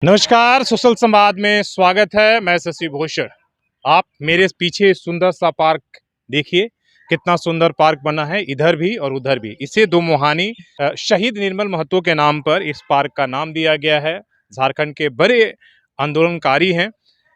नमस्कार, सोशल संवाद में स्वागत है। मैं शशि भूषण। आप मेरे पीछे सुंदर सा पार्क देखिए, कितना सुंदर पार्क बना है, इधर भी और उधर भी। इसे दो मुहानी शहीद निर्मल महतो के नाम पर इस पार्क का नाम दिया गया है। झारखंड के बड़े आंदोलनकारी हैं।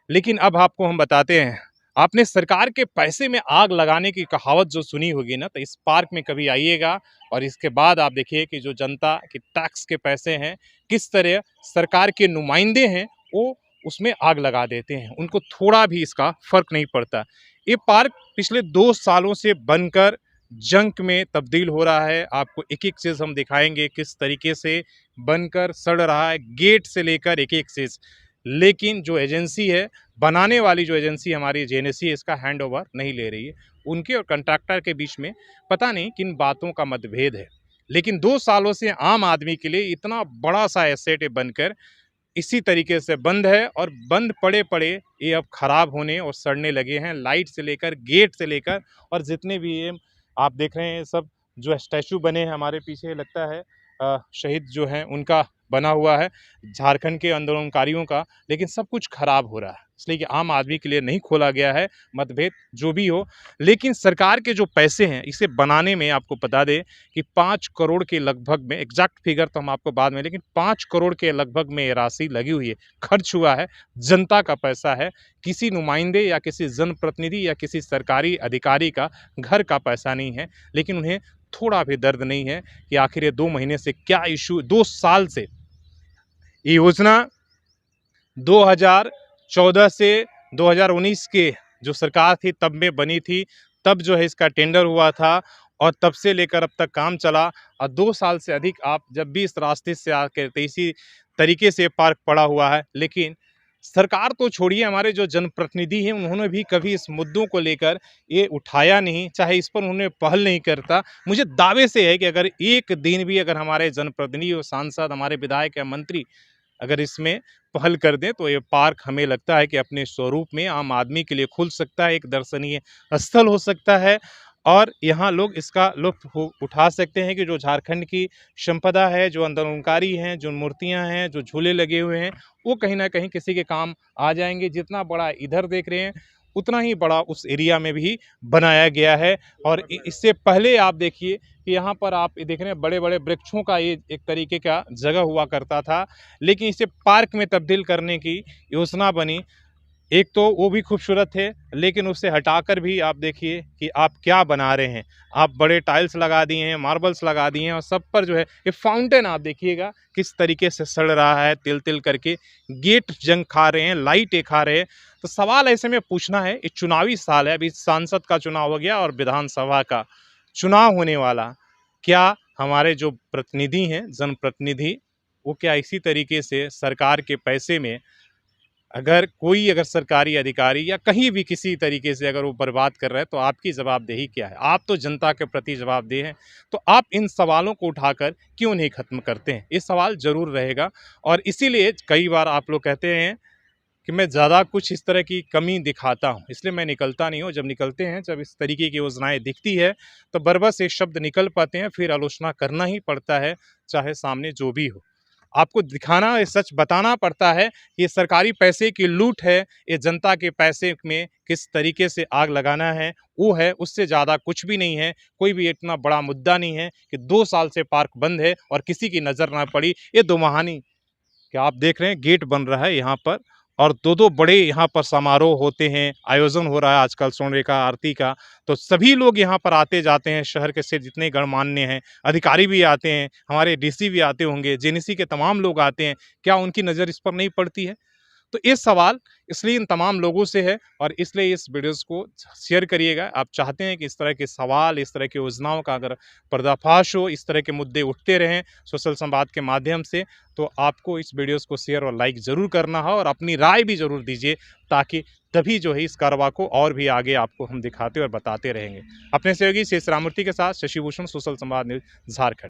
लेकिन अब आपको हम बताते हैं, आपने सरकार के पैसे में आग लगाने की कहावत जो सुनी होगी ना, तो इस पार्क में कभी आइएगा और इसके बाद आप देखिए कि जो जनता के टैक्स के पैसे हैं, किस तरह सरकार के नुमाइंदे हैं वो उसमें आग लगा देते हैं। उनको थोड़ा भी इसका फर्क नहीं पड़ता। ये पार्क पिछले 2 सालों से बनकर जंक में तब्दील हो रहा है। आपको एक एक चीज हम दिखाएंगे किस तरीके से बनकर सड़ रहा है, गेट से लेकर एक एक चीज। लेकिन जो एजेंसी है, बनाने वाली जो एजेंसी हमारी जेएनएससी है, इसका हैंड ओवर नहीं ले रही है। उनके और कंट्रैक्टर के बीच में पता नहीं किन बातों का मतभेद है। लेकिन 2 सालों से आम आदमी के लिए इतना बड़ा सा एसेट बनकर इसी तरीके से बंद है और बंद पड़े पड़े ये अब खराब होने और सड़ने लगे हैं। लाइट से लेकर, गेट से लेकर और जितने भी ये आप देख रहे हैं सब जो स्टैचू बने हैं हमारे पीछे, लगता है शहीद जो हैं उनका बना हुआ है, झारखंड के आंदोलनकारियों का। लेकिन सब कुछ खराब हो रहा है, इसलिए कि आम आदमी के लिए नहीं खोला गया है। मतभेद जो भी हो, लेकिन सरकार के जो पैसे हैं इसे बनाने में आपको बता दें कि 5 करोड़ के लगभग में, एग्जैक्ट फिगर तो हम आपको बाद में, लेकिन 5 करोड़ के लगभग में ये राशि लगी हुई है, खर्च हुआ है। जनता का पैसा है, किसी नुमाइंदे या किसी जनप्रतिनिधि या किसी सरकारी अधिकारी का घर का पैसा नहीं है। लेकिन उन्हें थोड़ा भी दर्द नहीं है कि आखिर ये 2 महीने से क्या इशू, 2 साल से ये योजना 2014 से 2019 के जो सरकार थी तब में बनी थी। तब जो है इसका टेंडर हुआ था और तब से लेकर अब तक काम चला। और 2 साल से अधिक आप जब भी इस रास्ते से आकर, तो इसी तरीके से पार्क पड़ा हुआ है। लेकिन सरकार तो छोड़िए, हमारे जो जनप्रतिनिधि हैं उन्होंने भी कभी इस मुद्दों को लेकर ये उठाया नहीं, चाहे इस पर उन्होंने पहल नहीं करता। मुझे दावे से है कि अगर एक दिन भी अगर हमारे जनप्रतिनिधि और सांसद, हमारे विधायक या मंत्री अगर इसमें पहल कर दें, तो ये पार्क हमें लगता है कि अपने स्वरूप में आम आदमी के लिए खुल सकता है, एक दर्शनीय स्थल हो सकता है। और यहाँ लोग इसका लुत्फ उठा सकते हैं कि जो झारखंड की संपदा है, जो आंदोलनकारी हैं, जो मूर्तियाँ हैं, जो झूले लगे हुए हैं, वो कहीं ना कहीं किसी के काम आ जाएंगे। जितना बड़ा इधर देख रहे हैं, उतना ही बड़ा उस एरिया में भी बनाया गया है। और इससे पहले आप देखिए कि यहाँ पर आप देख रहे हैं बड़े बड़े वृक्षों का ये एक तरीके का जगह हुआ करता था, लेकिन इसे पार्क में तब्दील करने की योजना बनी। एक तो वो भी खूबसूरत है, लेकिन उसे हटाकर भी आप देखिए कि आप क्या बना रहे हैं। आप बड़े टाइल्स लगा दिए हैं, मार्बल्स लगा दिए हैं और सब पर जो है ये फाउंटेन आप देखिएगा किस तरीके से सड़ रहा है, तिल तिल करके। गेट जंग खा रहे हैं, लाइटें खा रहे हैं। तो सवाल ऐसे में पूछना है, ये चुनावी साल है, अभी सांसद का चुनाव हो गया और विधानसभा का चुनाव होने वाला। क्या हमारे जो प्रतिनिधि हैं, जनप्रतिनिधि, वो क्या इसी तरीके से सरकार के पैसे में अगर सरकारी अधिकारी या कहीं भी किसी तरीके से अगर वो बर्बाद कर रहा है, तो आपकी जवाबदेही क्या है? आप तो जनता के प्रति जवाबदेह हैं। तो आप इन सवालों को उठाकर क्यों नहीं खत्म करते हैं? ये सवाल जरूर रहेगा। और इसीलिए कई बार आप लोग कहते हैं कि मैं ज़्यादा कुछ इस तरह की कमी दिखाता हूँ, इसलिए मैं निकलता नहीं हूँ। जब निकलते हैं, जब इस तरीके की योजनाएं दिखती है, तो बरबस एक शब्द निकल पाते हैं, फिर आलोचना करना ही पड़ता है, चाहे सामने जो भी हो। आपको दिखाना, ये सच बताना पड़ता है कि ये सरकारी पैसे की लूट है, ये जनता के पैसे में किस तरीके से आग लगाना है वो है, उससे ज़्यादा कुछ भी नहीं है। कोई भी इतना बड़ा मुद्दा नहीं है कि 2 साल से पार्क बंद है और किसी की नज़र ना पड़ी। ये दोमाहानी क्या आप देख रहे हैं, गेट बन रहा है यहाँ पर और दो दो बड़े यहाँ पर समारोह होते हैं, आयोजन हो रहा है आजकल स्वर्ण रेखा आरती का। तो सभी लोग यहाँ पर आते जाते हैं, शहर के से जितने गणमान्य हैं, अधिकारी भी आते हैं, हमारे डीसी भी आते होंगे, जेएनएससी के तमाम लोग आते हैं। क्या उनकी नज़र इस पर नहीं पड़ती है? तो ये सवाल इसलिए इन तमाम लोगों से है और इसलिए इस वीडियोस को शेयर करिएगा। आप चाहते हैं कि इस तरह के सवाल, इस तरह की योजनाओं का अगर पर्दाफाश हो, इस तरह के मुद्दे उठते रहें सोशल संवाद के माध्यम से, तो आपको इस वीडियोस को शेयर और लाइक ज़रूर करना है और अपनी राय भी ज़रूर दीजिए, ताकि तभी जो है इस कार्रवाई को और भी आगे आपको हम दिखाते और बताते रहेंगे। अपने सहयोगी शेष राममूर्ति के साथ शशि भूषण, सोशल संवाद न्यूज़, झारखंड।